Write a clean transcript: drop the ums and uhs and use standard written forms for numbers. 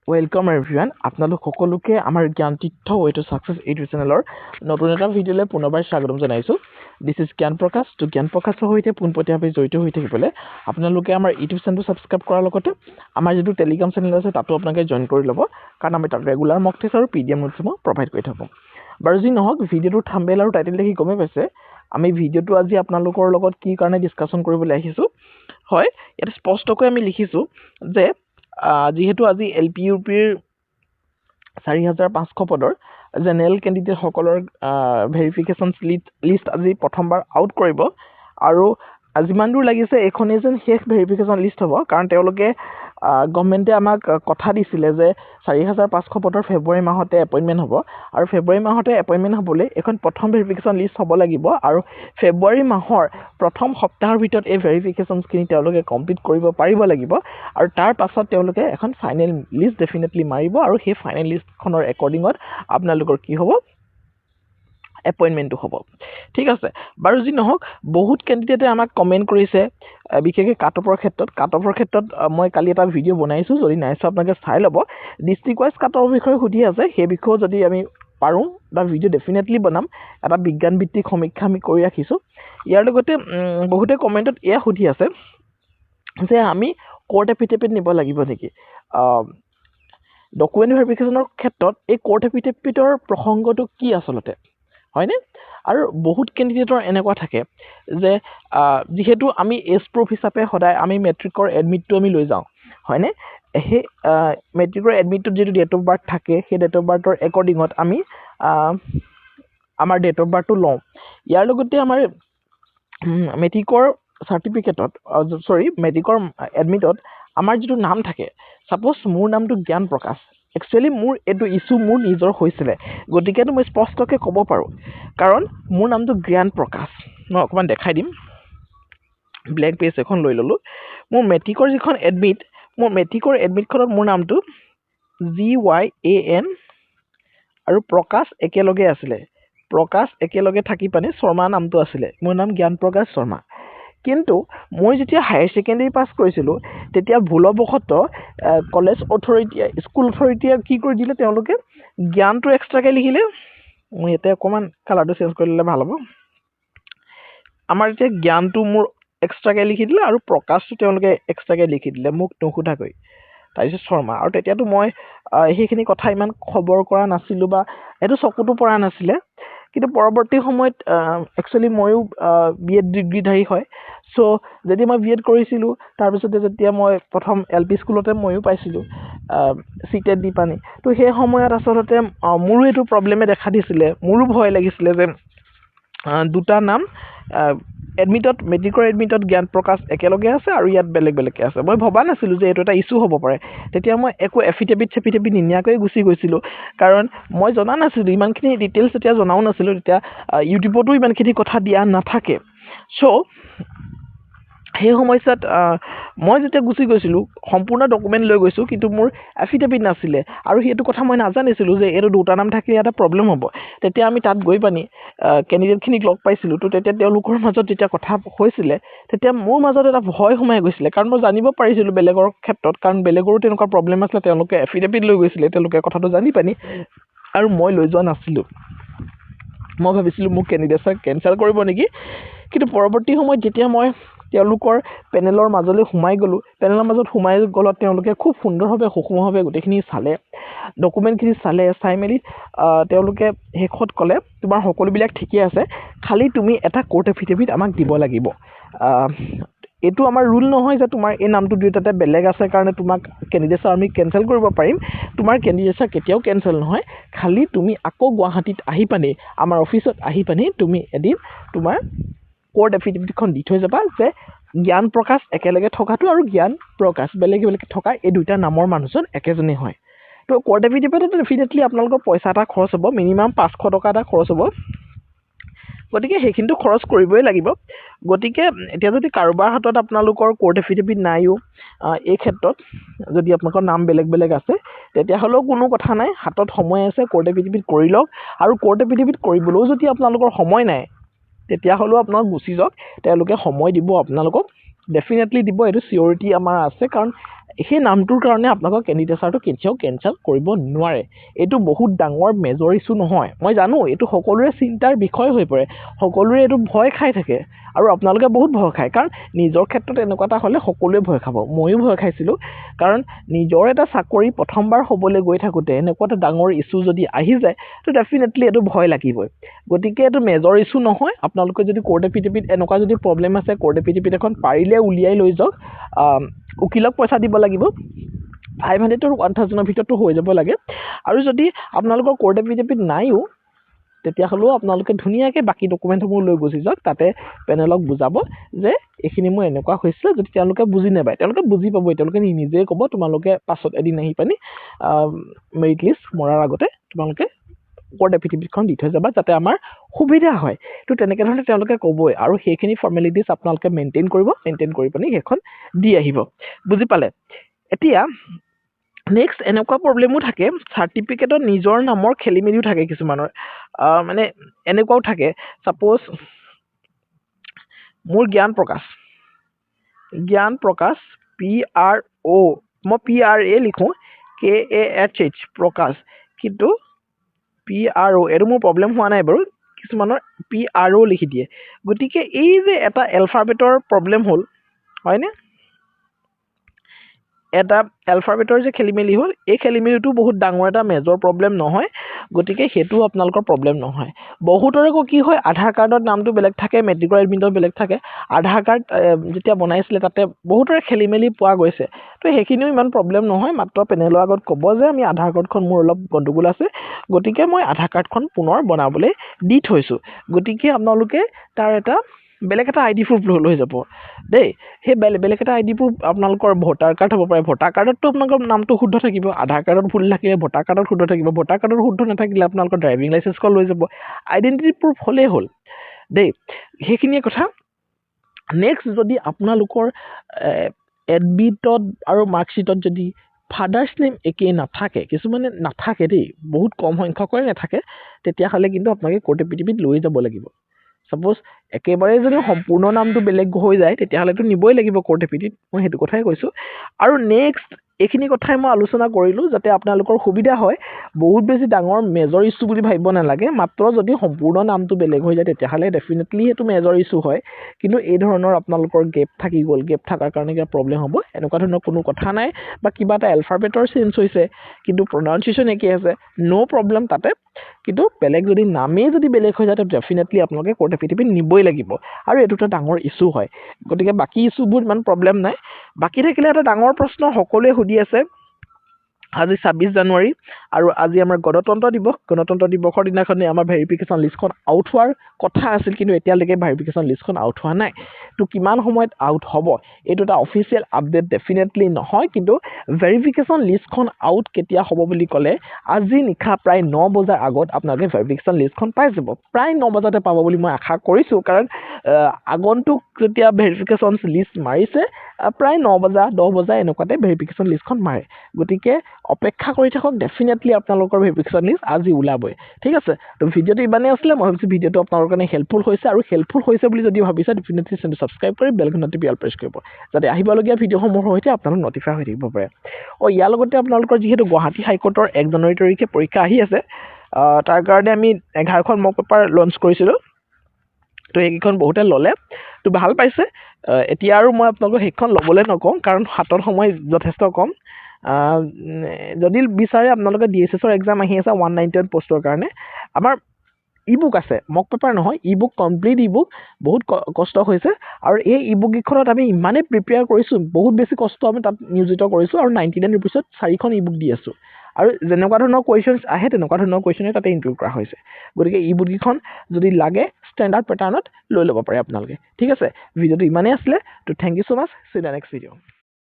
Welcome এভৰিওয়ান আপোনালোক সকলোকে আমাৰ জ্ঞান তীৰ্থ ৱে টু সাকসেস ইউটিউব চেনেলৰ নতুন এটা ভিডিঅ'লৈ পুনৰবাৰ স্বাগতম জনাইছো দিস ইজ জ্ঞান প্ৰকাশ তো জ্ঞান প্ৰকাশৰ সৈতে পোনপটীয়াভাৱে জড়িত হৈ থাকিবলৈ আপোনালোকে আমাৰ ইউটিউব চেনেলটো সাবস্ক্ৰাইব কৰাৰ লগতে আমাৰ যেটো টেলিগ্ৰাম চেনেল আছে তাতো আপোনালোকে জয়েন কৰি ল'ব কাৰণ আমি তাত ৰেগুলাৰ মক টেষ্ট আৰু পিডিএফ নোটসমূহ প্ৰভাইড কৰি থাকোঁ বাৰু যি নহওক ভিডিঅ'টোৰ থাম্বনেইল আৰু টাইটেল দেখি গমে পাইছে আমি ভিডিঅ'টো আজি আপোনালোকৰ লগত কি কাৰণে ডিসকাশন কৰিবলৈ আহিছো হয় এটা স্পষ্টকৈ আমি লিখিছো যে যিহেতু আজি এলপিইউপিৰ 4500 পদৰ জেনেৰেল ক্যান্ডিডেট সকলৰ ভেৰিফিকেশন লিষ্ট আজি প্ৰথমবাৰ আউট কৰিব আৰু যিমান দূৰ লাগিছে এখনে যেন শেষ ভেৰিফিকেশন লিষ্ট হ'ব কাৰণ তেওঁলোকে গভৰ্ণমেণ্টে আমাক কথা দিছিলে যে 4500 পদৰ ফেব্ৰুৱাৰী মাহতে এপইন্টমেন্ট হ'ব আৰু ফেব্ৰুৱাৰী মাহতে এপইন্টমেন্ট হ'বলৈ এখন প্ৰথম ভেৰিফিকেশন লিষ্ট হ'ব লাগিব আৰু ফেব্ৰুৱাৰী মাহৰ প্ৰথম সপ্তাহৰ ভিতৰত এই ভেৰিফিকেশনখিনি তেওঁলোকে কমপ্লিট কৰিব পাৰিব লাগিব আৰু তাৰ পাছত তেওঁলোকে এখন ফাইনেল লিষ্ট ডেফিনেটলি মাৰিব আৰু সেই ফাইনেল লিষ্টখনৰ একৰ্ডিংত আপোনালোকৰ কি হ'ব এপইন্টমেন্টটো হ'ব ঠিক আছে বাৰু যি নহওক বহুত ক্যান্ডিডেটে আমাক কমেন্ট কৰিছে বিশেষকৈ কাটঅফৰ ক্ষেত্ৰত মই কালি এটা ভিডিঅ' বনাইছো যদি নাইছো আপোনালোকে চাই ল'ব ডিস্ট্ৰিক্ট ওয়াইজ কাটঅফৰ বিষয়ে সুধি আছে সেই বিষয়ে যদি আমি পাৰো এটা ভিডিঅ' ডেফিনেটলি বনাম এটা বিজ্ঞান ভিত্তিক সমীক্ষা আমি কৰি ৰাখিছো ইয়াৰ লগতে বহুতে কমেন্টত এয়া সুধি আছে যে আমি কোৰ্ট এফিডেভিট নিব লাগিব নেকি ডকুমেন্ট ভেৰিফিকেশনৰ ক্ষেত্ৰত এই কোৰ্ট এফিডেভিটৰ প্ৰসংগটো কি আচলতে হয়নে আৰু বহুত ক্যান্ডিডেটৰ এনেকুৱা থাকে যে যেহেতু আমি এজ প্ৰুফ হিচাপে সদায় আমি মেট্ৰিকৰ এডমিটটো আমি লৈ যাওঁ হয়নে হে মেট্ৰিকৰ এডমিটটোত যেটো ডেট অফ বাৰ্থ থাকে সেই ডেট অফ বাৰ্থৰ একৰ্ডিংত আমি আমাৰ ডেট অফ বাৰ্থটো লওঁ ইয়াৰ লগতে আমাৰ মেট্ৰিকৰ সাৰ্টিফিকেটত মেট্ৰিকৰ এডমিটত আমাৰ যেটো নাম থাকে সাপোজ মোৰ নামটো জ্ঞান প্ৰকাশ একচুয়ালি মোৰ এটো ইস্যু মোৰ নিজৰ হৈছিলে গতিকে মই স্পষ্টকৈ ক'ব পাৰো কাৰণ মোৰ নামটো জ্ঞান প্ৰকাশ মই অকমান দেখাই দিম ব্ল্যাঙ্ক পেজ এখন লৈ ললো মোৰ মেট্ৰিকৰ যিখন এডমিট মোৰ মেট্ৰিকৰ এডমিটখনত মোৰ নামটো GYAN আৰু প্ৰকাশ একেলগে আছিলে প্ৰকাশ একেলগে থাকি পানে শৰ্মা নামটো আছিলে মোৰ নাম জ্ঞান প্ৰকাশ শৰ্মা কিন্তু মই যেতিয়া হায়াৰ সেকেন্ডাৰী পাস কৰিছিলো তেতিয়া ভুলবশত কলেজ অথৰিটি স্কুল অথৰিটিয়ে কি কৰি দিলে তেওঁলোকে জ্ঞানটো এক্সট্ৰাকে লিখিলে মই এতে অকমান কালাৰটো চেঞ্জ কৰি ললে ভাল হ'ব আমাৰ এতিয়া জ্ঞানটো মোৰ এক্সট্ৰাকে লিখি দিলে আৰু প্ৰকাশটো তেওঁলোকে এক্সট্ৰাকে লিখি দিলে মোক নুসুধাকৈ তাৰপিছত শৰ্মা আৰু তেতিয়াতো মই সেইখিনি কথা ইমান খবৰ কৰা নাছিলো বা এটো চকুটো পৰা নাছিলে কিন্তু পৰৱৰ্তী সময়ত একচুয়ালি ময়ো বিএড ডিগ্ৰীধাৰী হয় সো যদি মই বিএড কৰিছিলো তাৰ পিছতে যেতিয়া মই প্ৰথম এলপি স্কুলতে ময়ো পাইছিলো সিটেট দি পানি তো সেই সময়ত আচলতে মোৰো এটো প্ৰবলেমে দেখা দিছিলে মোৰো ভয় লাগিছিলে যে দুটা নাম এডমিটত মেট্ৰিকৰ এডমিটত জ্ঞান প্ৰকাশ একেলগে আছে আৰু ইয়াত বেলেগ আছে মই ভবা নাছিলো যে এটো এটা ইস্যু হ'ব পাৰে তেতিয়া মই একো এফিডেভিট নিনিয়াকৈ গুছি গৈছিলো কাৰণ মই জনা নাছিলো ইমানখিনি ডিটেইলছ তেতিয়া জনাও নাছিলো তেতিয়া ইউটিউবতো ইমানখিনি কথা দিয়া নাথাকে সো সেই সময়ত মই যেতিয়া গুছি গৈছিলো সম্পূৰ্ণ ডকুমেন্ট লৈ গৈছো কিন্তু মোৰ এফিডেভিট নাছিলে আৰু হেতু কথা মই নাজানিছিলো যে এটো দুটা নাম থাকিলে এটা প্ৰবলেম হ'ব তেতিয়া আমি তাত গৈ পানি ক্যান্ডিডেটখিনিক লগ পাইছিলো তো তেতিয়া তেওঁলোকৰ মাজত যেতিয়া কথা হৈছিলে তেতিয়া মোৰ মাজত এটা ভয় সোমাই গৈছিলে কাৰণ মই জানিব পাৰিছিলো বেলেগৰ ক্ষেত্ৰত কাৰণ বেলেগৰো তেনেকুৱা প্ৰবলেম আছিল তেওঁলোকে এফিডেভিট লৈ গৈছিলে তেওঁলোকে কথাটো জানি পানি আৰু মই লৈ যোৱা নাছিলো মই ভাবিছিলো মোক ক্যান্ডিডেটক কেনসেল কৰিব নেকি কিন্তু পৰৱৰ্তী সময়ত যেতিয়া মই তেওঁলোকৰ পেনেলৰ মাজলৈ সোমাই গলো পেনেলৰ মাজত সোমাই গলত তেওঁলোকে খুব সুন্দৰভাৱে সুষমভাৱে গোটেইখিনি চালে ডকুমেন্টখিনি চালে চাই মেলি তেওঁলোকে হেখত কলে তোমাৰ সকলোবিলাক ঠিকই আছে খালি তুমি এটা কোৰ্ট এফিডেভিট আমাক দিব লাগিব এটো আমাৰ ৰুল নহয় যে তোমাৰ এই নামটো দুইটাতে বেলেগ আছে কাৰণে তোমাক ক্যান্ডিডেটছ আমি কেনসেল কৰিব পাৰিম তোমাৰ ক্যান্ডিডেটছ কেতিয়াও কেনসেল নহয় খালি তুমি আকৌ গুৱাহাটীত আহি পানি আমাৰ অফিচত আহি পানি তুমি এদিন তোমাৰ কোৰ্ট এফিডেভিটখন দি থৈ যাবা যে জ্ঞান প্ৰকাশ একেলগে থকাটো আৰু জ্ঞান প্ৰকাশ বেলেগ থকা এই দুইটা নামৰ মানুহজন একেজনেই হয় তো কোৰ্ট এফিডেভিটত ডেফিনেটলি আপোনালোকৰ পইচা এটা খৰচ হ'ব মিনিমাম 500 টকা এটা খৰচ হ'ব গতিকে সেইখিনিটো খৰচ কৰিবই লাগিব গতিকে এতিয়া যদি কাৰোবাৰ হাতত আপোনালোকৰ কোৰ্ট এফিডেভিট নাইও এই ক্ষেত্ৰত যদি আপোনালোকৰ নাম বেলেগ আছে তেতিয়া হলো কোনো কথা নাই হাতত সময় আছে কোৰ্ট এফিডেভিট কৰি লওক আৰু কোৰ্ট এফিডেভিট কৰিবলৈও যদি আপোনালোকৰ সময় নাই তেতিয়া হলো আপোনাক গুছি যাওক তেওঁলোকে সময় দিব আপোনালোকক ডেফিনেটলি দিব এটো সিউৰিটি আমাৰ আছে কাৰণ সেই নামটোৰ কাৰণে আপোনালোকৰ কেণ্ডিডেটছাৰটো কেতিয়াও কেঞ্চেল কৰিব নোৱাৰে। এইটো বহুত ডাঙৰ মেজৰ ইছ্যু নহয়, মই জানো এইটো সকলোৰে চিন্তাৰ বিষয় হৈ পৰে, সকলোৰে এইটো ভয় খাই থাকে আৰু আপোনালোকে বহুত ভয় খায়, কাৰণ নিজৰ ক্ষেত্ৰত এনেকুৱা এটা হ'লে সকলোৱে ভয় খাব, ময়ো ভয় খাইছিলোঁ। কাৰণ নিজৰ এটা চাকৰি প্ৰথমবাৰ হ'বলৈ গৈ থাকোঁতে এনেকুৱা এটা ডাঙৰ ইছ্যু যদি আহি যায় তো ডেফিনেটলি এইটো ভয় লাগিবই। গতিকে এইটো মেজৰ ইছ্যু নহয়। আপোনালোকে যদি কোৰ্ট এফিডেভিট এনেকুৱা যদি প্ৰব্লেম আছে, কোৰ্ট এফিডেভিট এখন পাৰিলে উলিয়াই লৈ যাওক। উকিলক পইচা দিব লাগিব, 500 to 1000 ভিতৰতো হৈ যাব লাগে। আৰু যদি আপোনালোকৰ কোৰ্ট এফিডেভিট নাইও তেতিয়াহ'লেও আপোনালোকে ধুনীয়াকৈ বাকী ডকুমেণ্টসমূহ লৈ গুচি যাওক, তাতে পেনেলক বুজাব যে এইখিনি মোৰ এনেকুৱা হৈছিলে। যদি তেওঁলোকে বুজি নাপায়, তেওঁলোকে বুজি পাবই, তেওঁলোকে নিজেই ক'ব তোমালোকে পাছত এদিন আহি পানি মেৰিট লিষ্ট মৰাৰ আগতে তোমালোকে কোৰ্ট এফিডেভিটখন দি থৈ যাবা, যাতে আমাৰ সুবিধা হয়। তো তেনেকৈ ধৰণে তেওঁলোকে ক'বই, আৰু সেইখিনি ফৰ্মেলিটিজ আপোনালোকে মেইনটেইন কৰিব, মেইনটেইন কৰি পানি সেইখন দি আহিব। বুজি পালে? এতিয়া নেক্সট এনেকুৱা প্ৰব্লেমো থাকে, চাৰ্টিফিকেটত নিজৰ নামৰ খেলি মেলিও থাকে কিছুমানৰ। মানে এনেকুৱাও থাকে, ছাপ'জ মোৰ জ্ঞান প্ৰকাশ PRO, মই PRA লিখোঁ, KAHH প্ৰকাশ, কিন্তু PRO এইটো মোৰ প্ৰব্লেম হোৱা নাই বাৰু, কিছুমানৰ PRO লিখি দিয়ে। গতিকে এই যে এটা এলফাবেটৰ প্ৰব্লেম হ'ল, হয়নে? এটা এলফাবেটৰ যে খেলি মেলি হ'ল, এই খেলি মেলিটো বহুত ডাঙৰ এটা মেজৰ প্ৰব্লেম নহয়, গতিকে সেইটো আপোনালোকৰ প্ৰব্লেম নহয়। বহুতৰে আকৌ কি হয়, আধাৰ কাৰ্ডত নামটো বেলেগ থাকে, মেট্ৰিকৰ এডমিটত বেলেগ থাকে। আধাৰ কাৰ্ড যেতিয়া বনাইছিলে তাতে বহুতৰে খেলি মেলি পোৱা গৈছে, তো সেইখিনিও ইমান প্ৰব্লেম নহয়। মাত্ৰ পেনেলৰ আগত ক'ব যে আমি আধাৰ কাৰ্ডখন মোৰ অলপ গণ্ডগোল আছে, গতিকে মই আধাৰ কাৰ্ডখন পুনৰ বনাবলৈ দি থৈছোঁ। গতিকে আপোনালোকে তাৰ এটা বেলেগ এটা ID প্ৰুফ লৈ যাব দেই। সেই বেলেগ এটা ID প্ৰুফ আপোনালোকৰ ভোটাৰ কাৰ্ড হ'ব পাৰে। ভোটাৰ কাৰ্ডততো আপোনালোকৰ নামটো শুদ্ধ থাকিব, আধাৰ কাৰ্ডত ভুল থাকিলে ভোটাৰ কাৰ্ডত শুদ্ধ থাকিব, ভোটাৰ কাৰ্ডত শুদ্ধ নাথাকিলে আপোনালোকৰ ড্ৰাইভিং লাইচেন্সখন লৈ যাব, আইডেণ্টিটি প্ৰুফ হ'লেই হ'ল দেই। সেইখিনিয়ে কথা। নেক্সট, যদি আপোনালোকৰ এডমিটত আৰু মাৰ্কশ্বিটত যদি ফাদাৰ্ছ নেম একেই নাথাকে, কিছুমানে নাথাকে দেই, বহুত কম সংখ্যকৰে নাথাকে, তেতিয়াহ'লে কিন্তু আপোনালোকে কোৰ্ট এফিডেভিট লৈ যাব লাগিব। ছাপ'জ একেবাৰে যদি সম্পূৰ্ণ নামটো বেলেগ হৈ যায় তেতিয়াহ'লেতো নিবই লাগিব কোৰ্ট এফিডেভিট, মই সেইটো কথাই কৈছোঁ। আৰু নেক্সট এইখিনি কথাই মই আলোচনা কৰিলোঁ যাতে আপোনালোকৰ সুবিধা হয়। বহুত বেছি ডাঙৰ মেজৰ ইছ্যু বুলি ভাবিব নালাগে, মাত্ৰ যদি সম্পূৰ্ণ নামটো বেলেগ হৈ যায় তেতিয়াহ'লে ডেফিনেটলি সেইটো মেজৰ ইছ্যু হয়। কিন্তু এই ধৰণৰ আপোনালোকৰ গেপ থাকি গ'ল, গেপ থকাৰ কাৰণে কিবা প্ৰব্লেম হ'ব, এনেকুৱা ধৰণৰ কোনো কথা নাই। বা কিবা এটা এলফাবেটৰ চেঞ্জ হৈছে কিন্তু প্ৰনাউন্সিয়েশ্যন একেই আছে, ন' প্ৰব্লেম তাতে। কিন্তু বেলেগ যদি নামেই যদি বেলেগ হৈ যায় তো ডেফিনেটলি আপোনালোকে কোৰ্ট এফিডেভিট নিবই লাগিব, আৰু এইটো এটা ডাঙৰ ইছ্যু হয়। গতিকে বাকী ইছ্যুবোৰ ইমান প্ৰব্লেম নাই। বাকী থাকিলে এটা ডাঙৰ প্ৰশ্ন সকলোৱে সুধি আছে, আজি 26 জানুৱাৰী আৰু আজি আমাৰ গণতন্ত্ৰ দিৱস। গণতন্ত্ৰ দিৱসৰ দিনাখনে আমাৰ ভেৰিফিকেশ্যন লিষ্টখন আউট হোৱাৰ কথা আছিল, কিন্তু এতিয়ালৈকে ভেৰিফিকেশ্যন লিষ্টখন আউট হোৱা নাই। তো কিমান সময়ত আউট হ'ব এইটো এটা অফিচিয়েল আপডেট ডেফিনেটলি নহয়, কিন্তু ভেৰিফিকেশ্যন লিষ্টখন আউট কেতিয়া হ'ব বুলি ক'লে আজি নিশা প্ৰায় 9 বজাৰ আগত আপোনালোকে ভেৰিফিকেশ্যন লিষ্টখন পাই যাব। প্ৰায় 9 বজাতে পাব বুলি মই আশা কৰিছোঁ, কাৰণ আগন্তুক যেতিয়া ভেৰিফিকেশ্যন লিষ্ট মাৰিছে প্ৰায় 9 বজা 10 বজা এনেকুৱাতে ভেৰিফিকেশ্যন লিষ্টখন মাৰে। গতিকে অপেক্ষা কৰি থাকক, ডেফিনেটলি আপোনালোকৰ ভেৰিফিকেশ্যন লিষ্ট আজি ওলাবই। ঠিক আছে, তো ভিডিঅ'টো ইমানেই আছিলে। মই ভাবিছোঁ ভিডিঅ'টো আপোনালোকৰ কাৰণে হেল্পফুল হৈছে, আৰু হেল্পফুল হৈছে বুলি যদি ভাবিছে ডেফিনেটলি চেনেলটো ছাবস্ক্ৰাইব কৰি বেলখন টিপি অল প্ৰেছ কৰিব, যাতে আহিবলগীয়া ভিডিঅ'সমূহৰ সৈতে আপোনালোক নটিফাই হৈ থাকিব পাৰে। ইয়াৰ লগতে আপোনালোকৰ যিহেতু গুৱাহাটী হাইকোৰ্টৰ 1 জানুৱাৰী তাৰিখে পৰীক্ষা আহি আছে, তাৰ কাৰণে আমি 11খন মক পেপাৰ লঞ্চ কৰিছিলোঁ। তো সেইকেইখন বহুতে ল'লে, তো ভাল পাইছে। এতিয়া আৰু মই আপোনালোকক সেইখন ল'বলৈ নকওঁ, কাৰণ হাতত সময় যথেষ্ট কম। যদি বিচাৰে আপোনালোকে DSS এক্সাম আহি আছে 191 পষ্টৰ কাৰণে, আমাৰ ই বুক আছে, মক পেপাৰ নহয়, ই বুক, কমপ্লিট ই বুক। বহুত কষ্ট হৈছে, আৰু এই ই বুক কেইখনত আমি ইমানেই প্ৰিপেয়াৰ কৰিছোঁ, বহুত বেছি কষ্ট আমি তাত নিয়োজিত কৰিছোঁ, আৰু 99 ৰুপিছত 4খন ই বুক দি আছোঁ। আৰু যেনেকুৱা ধৰণৰ কুৱেশ্যনছ আহে তেনেকুৱা ধৰণৰ কুৱেশ্যনে তাতে ইনক্লুড কৰা হৈছে। গতিকে ই বুক কেইখন যদি লাগে ষ্টেণ্ডাৰ্ড পেটাৰ্ণত লৈ ল'ব পাৰে আপোনালোকে। ঠিক আছে, ভিডিঅ'টো ইমানেই আছিলে। তো thank you so' much, see the next video'.